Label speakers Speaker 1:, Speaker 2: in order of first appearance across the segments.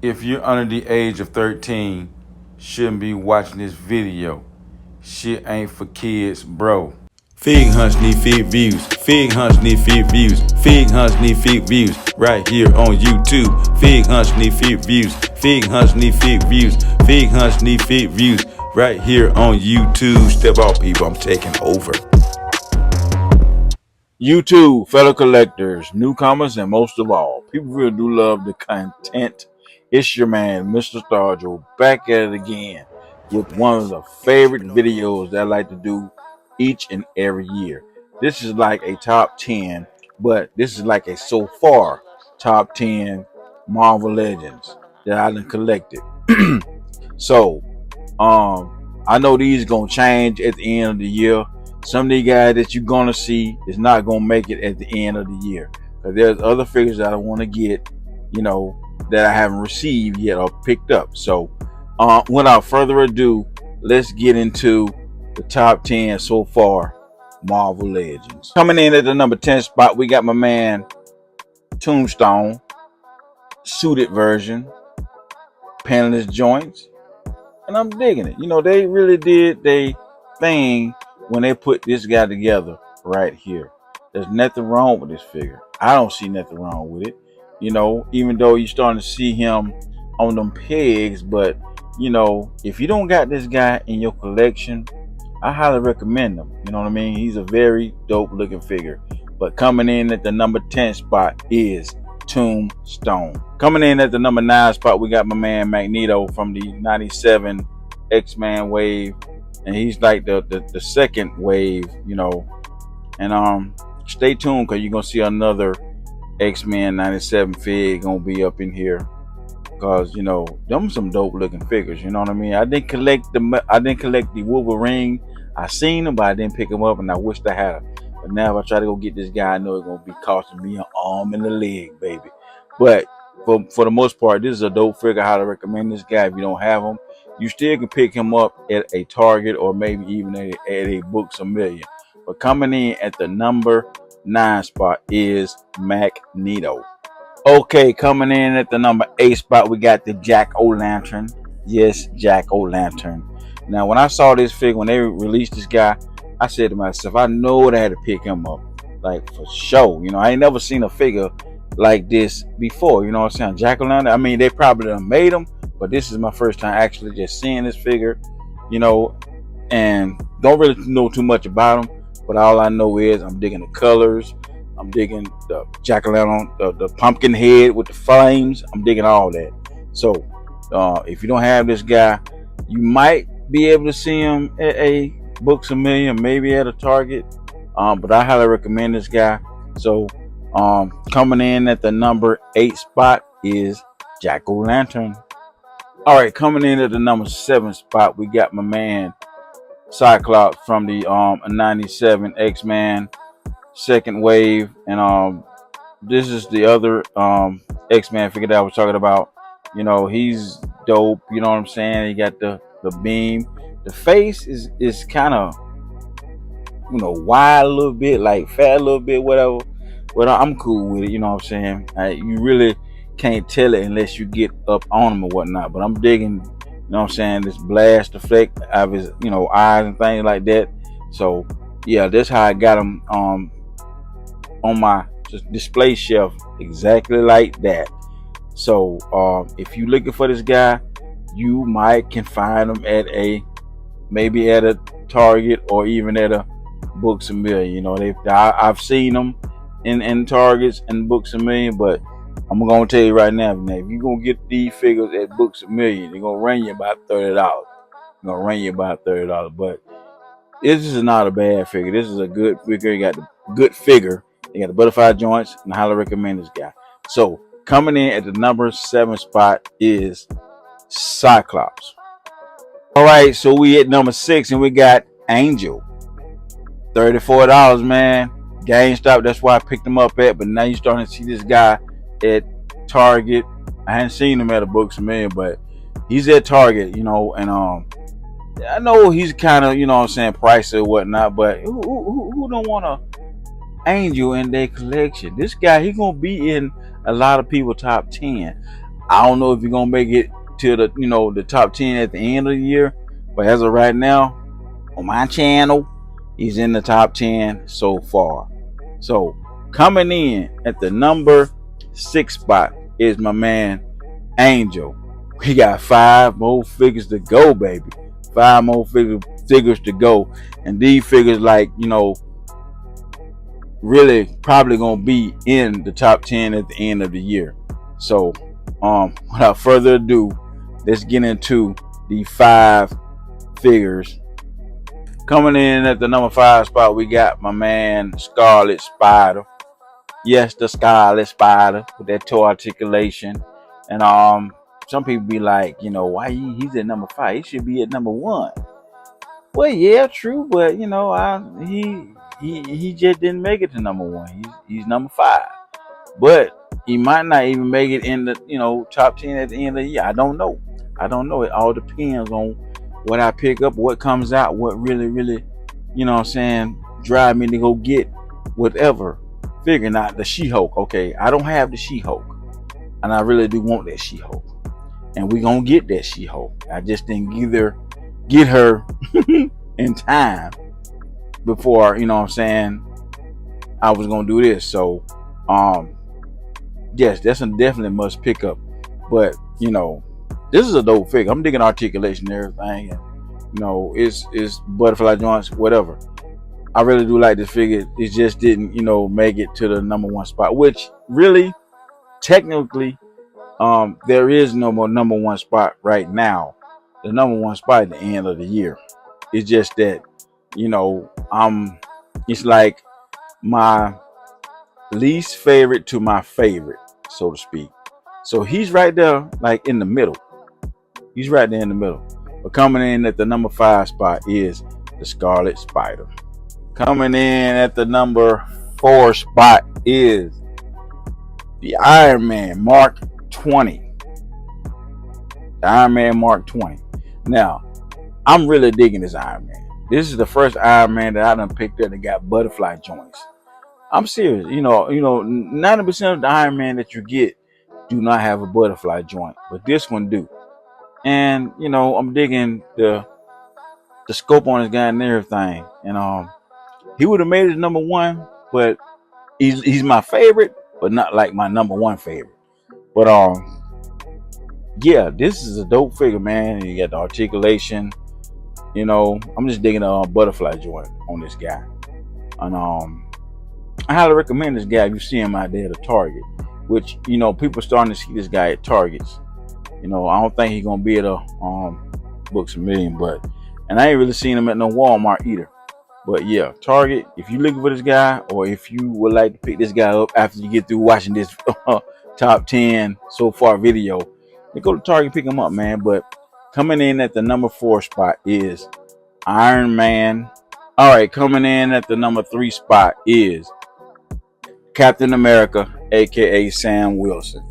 Speaker 1: If you're under the age of 13, shouldn't be watching this video. Shit ain't for kids, bro. Fig hunts need fig views. Fig hunts need fig views. Fig hunts need fig views. Right here on YouTube. Fig hunts need fig views. Fig hunts need fig views. Fig hunts need fig views. Right here on YouTube. Step out, people. I'm taking over. YouTube, fellow collectors, newcomers, and most of all, people really do love the content. It's your man, Mr. Starjo, back at it again with one of the favorite videos that I like to do each and every year. This is like a top 10, but this is like a so far top 10 Marvel Legends that I done collected. So, I know these gonna change at the end of the year. Some of these guys that you're gonna see is not gonna make it at the end of the year. Because there's other figures that I want to get, that I haven't received yet or picked up. So, without further ado, let's get into the top 10 so far Marvel Legends. Coming in at the number 10 spot, we got my man Tombstone, suited version, panelless joints, and I'm digging it. They really did their thing when they put this guy together right here. There's nothing wrong with this figure. I don't see nothing wrong with it. Even though you're starting to see him on them pegs, but if you don't got this guy in your collection, I highly recommend him. You know what I mean? He's a very dope looking figure. But coming in at the number 10 spot is Tombstone. Coming in at the number 9 spot, we got my man Magneto from the 97 X-Men wave. And he's like the second wave, And stay tuned because you're gonna see another X-Men 97 fig gonna be up in here. Cause them some dope looking figures, you know what I mean? I didn't collect the Wolverine. I seen him, but I didn't pick him up, and I wished I had him. But now if I try to go get this guy, I know it's gonna be costing me an arm and a leg, baby. But for the most part, this is a dope figure. I highly recommend this guy. If you don't have him, you still can pick him up at a Target or maybe even at a Books A Million. But coming in at the number 9 spot is Magneto. Okay, coming in at the number 8 spot, we got the Jack-O-Lantern. Yes, Jack-O-Lantern. Now, when I saw this figure, when they released this guy, I said to myself, I know that I had to pick him up, like for sure. I ain't never seen a figure like this before. You know what I'm saying? Jack-O-Lantern. I mean, they probably done made him, but this is my first time actually just seeing this figure. And don't really know too much about him, but all I know is I'm digging the colors. I'm digging the jack-o'-lantern, the pumpkin head with the flames. I'm digging all that. So if you don't have this guy, you might be able to see him at a Books A Million, maybe at a Target. But I highly recommend this guy. So coming in at the number 8 spot is Jack-O-Lantern. All right, coming in at the number 7 spot, we got my man Cyclops from the 97 X-Men second wave, and this is the other X-Men figure that I was talking about. He's dope. You know what I'm saying? He got the beam. The face is kind of wide a little bit, like fat a little bit, whatever. But I'm cool with it. You know what I'm saying? You really can't tell it unless you get up on him or whatnot. But I'm digging. You know what I'm saying? This blast effect of his eyes and things like that. So yeah, that's how I got him on my display shelf, exactly like that. So if you're looking for this guy, you might can find him at maybe at a Target or even at a Books A Million. I've seen them in Targets and Books A Million, but I'm gonna tell you right now, if you're gonna get these figures at Books A Million, they're gonna run you about $30. But this is not a bad figure. This is a good figure. You got the good figure. You got the butterfly joints, and I highly recommend this guy. So coming in at the number 7 spot is Cyclops. All right, so we at number 6, and we got Angel. $34, man. GameStop. That's why I picked him up at. But now you're starting to see this guy at Target. I hadn't seen him at a Books A Million, but he's at Target. And I know he's kind of pricey or whatnot, but who don't want a Angel in their collection? This guy, he gonna be in a lot of people top 10. I don't know if you're gonna make it to the the top 10 at the end of the year, but as of right now, on my channel, he's in the top 10 so far. So coming in at the number 6 spot is my man Angel. We got 5 more figures to go, baby. 5 more figures to go, and these figures, like, really probably gonna be in the top 10 at the end of the year. So without further ado, let's get into the 5 figures. Coming in at the number 5 spot, we got my man Scarlet Spider. Yes, the Scarlet Spider with that toe articulation. And some people be like, why he's at number 5? He should be at number 1. Well, yeah, true, but he just didn't make it to number 1. He's number 5, but he might not even make it in the top 10 at the end of the year. I don't know. It all depends on what I pick up, what comes out, what really drive me to go get whatever figure. Not the She-Hulk. Okay, I don't have the She-Hulk, and I really do want that She-Hulk, and we gonna get that She-Hulk. I just didn't either get her in time before I was gonna do this. So yes, that's a definitely must pick up. But this is a dope figure. I'm digging articulation and everything, and it's butterfly joints, whatever. I really do like this figure. It just didn't make it to the number 1 spot, which really technically there is no more number 1 spot right now. The number 1 spot at the end of the year. It's just that it's like my least favorite to my favorite, so to speak. So he's right there, like in the middle. He's right there in the middle. But coming in at the number 5 spot is the Scarlet Spider. Coming in at the number 4 spot is the Iron Man Mark 20. The Iron Man Mark 20. Now, I'm really digging this Iron Man. This is the first Iron Man that I done picked up that got butterfly joints. I'm serious. 90% of the Iron Man that you get do not have a butterfly joint, but this one do. And I'm digging the scope on this guy and everything. And he would have made it number 1, but he's my favorite, but not like my number 1 favorite. But yeah, this is a dope figure, man. You got the articulation. I'm just digging a butterfly joint on this guy. And I highly recommend this guy if you see him out there at a Target, which people starting to see this guy at Targets. I don't think he's gonna be at a Books A Million, and I ain't really seen him at no Walmart either. But yeah, Target, if you're looking for this guy, or if you would like to pick this guy up after you get through watching this top 10 so far video, then go to Target, pick him up, man. But coming in at the number 4 spot is Iron Man. All right, coming in at the number 3 spot is Captain America, aka Sam Wilson.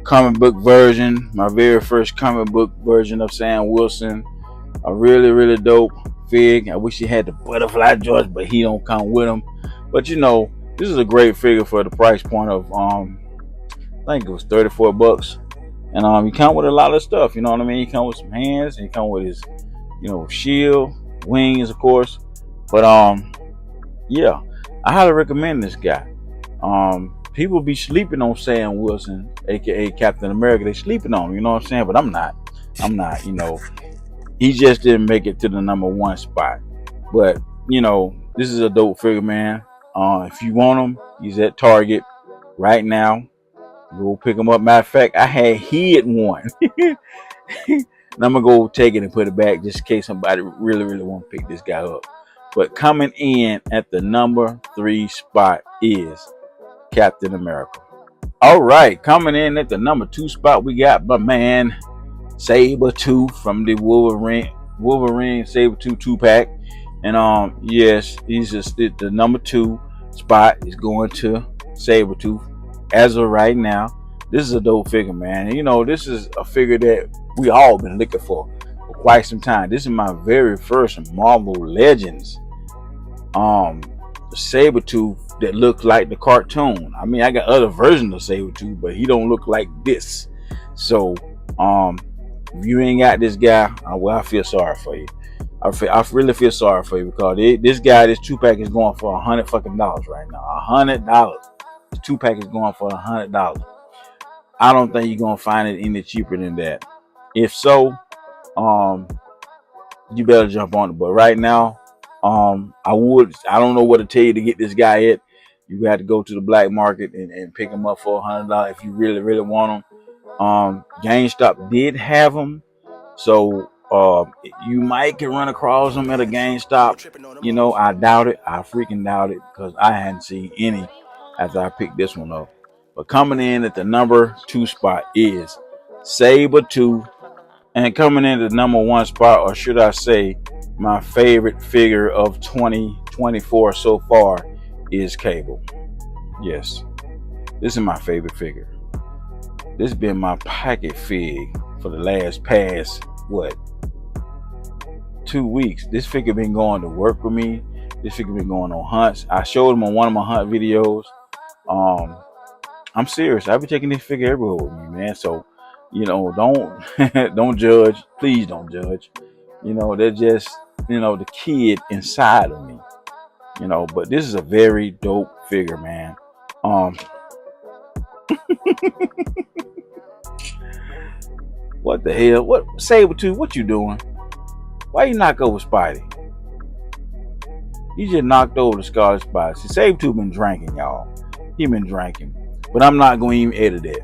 Speaker 1: Comic book version, my very first comic book version of Sam Wilson. A really dope fig. I wish he had the butterfly joints, but he don't come with them. But this is a great figure for the price point of I think it was $34. And he come with a lot of stuff, you know what I mean? He come with some hands, and he come with his shield, wings, of course. But yeah, I highly recommend this guy. People be sleeping on Sam Wilson, aka Captain America. They sleeping on him, you know what I'm saying? But I'm not. He just didn't make it to the number 1 spot. But this is a dope figure, man. If you want him, he's at Target right now. Go pick him up. Matter of fact, I had hid one. And I'm gonna go take it and put it back just in case somebody really want to pick this guy up. But coming in at the number 3 spot is Captain America. All right, coming in at the number 2 spot, we got my man Sabretooth from the Wolverine Sabretooth 2-pack. And yes, he's just the number 2 spot is going to Sabretooth as of right now. This is a dope figure, man. And, this is a figure that we all been looking for quite some time. This is my very first Marvel Legends Sabretooth that looks like the cartoon. I mean, I got other versions of Sabretooth, but he don't look like this. So if you ain't got this guy, well, I feel sorry for you. I really feel sorry for you because this 2-pack is going for $100 right now. $100. The 2-pack is going for $100. I don't think you're gonna find it any cheaper than that. If so, you better jump on it. But right now, I don't know what to tell you to get this guy at. You got to go to the black market and pick him up for $100 if you really, really want him. GameStop did have him, so you might can run across them at a GameStop. You know, I doubt it. I freaking doubt it because I hadn't seen any after I picked this one up. But coming in at the number 2 spot is Saber 2, and coming in at the number 1 spot, or should I say, my favorite figure of 2024 so far, is Cable. Yes, this is my favorite figure. This has been my pocket fig for the past 2 weeks. This figure been going to work with me. This figure been going on hunts. I showed him on one of my hunt videos. I'm serious. I be taking this figure everywhere with me, man. So, you know, don't judge. Please don't judge. You know, they're just, the kid inside of me. But this is a very dope figure, man. What the hell? What Sabretooth? What you doing? Why you knock over Spidey? You just knocked over the Scarlet Spider. See, Sabretooth been drinking, y'all. He been drinking. But I'm not going to even edit it.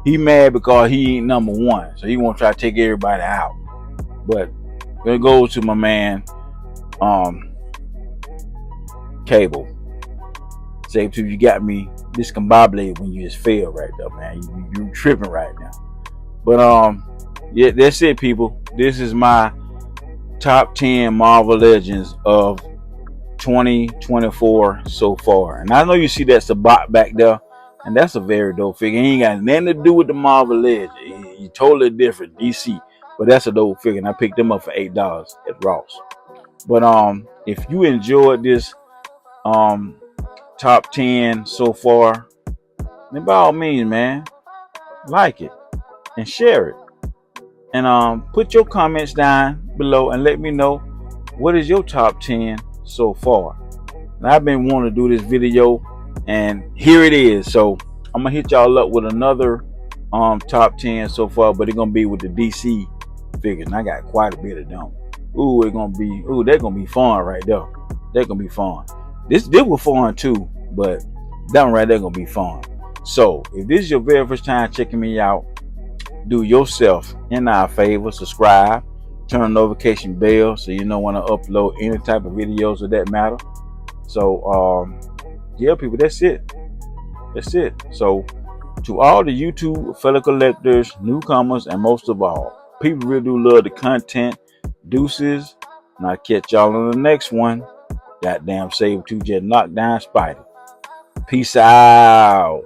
Speaker 1: He mad because he ain't number 1. So he want to try to take everybody out. But it goes to my man, Cable. Sabretooth, you got me discombobulated when you just failed right there, man. You tripping right now. But yeah, that's it, people. This is my top 10 Marvel Legends of 2024 so far. And I know you see that's a bot back there, and that's a very dope figure. He ain't got nothing to do with the Marvel Legends. He totally different, DC. But that's a dope figure, and I picked them up for $8 at Ross. But if you enjoyed this top 10 so far, then by all means, man, like it and share it. And put your comments down below and let me know what is your top 10 so far. And I've been wanting to do this video, and here it is. So I'm gonna hit y'all up with another top 10 so far, but it's gonna be with the DC figures. And I got quite a bit of them. They're gonna be fun right there. They're gonna be fun. This was fun too, but that one right there gonna be fun. So if this is your very first time checking me out, do yourself and I a favor, subscribe, turn the notification bell so you know when I upload any type of videos of that matter. So yeah, people, that's it. So to all the YouTube fellow collectors, newcomers, and most of all, people really do love the content. Deuces, and I'll catch y'all on the next one. Goddamn Sabretooth just knocked down Spidey. Peace out.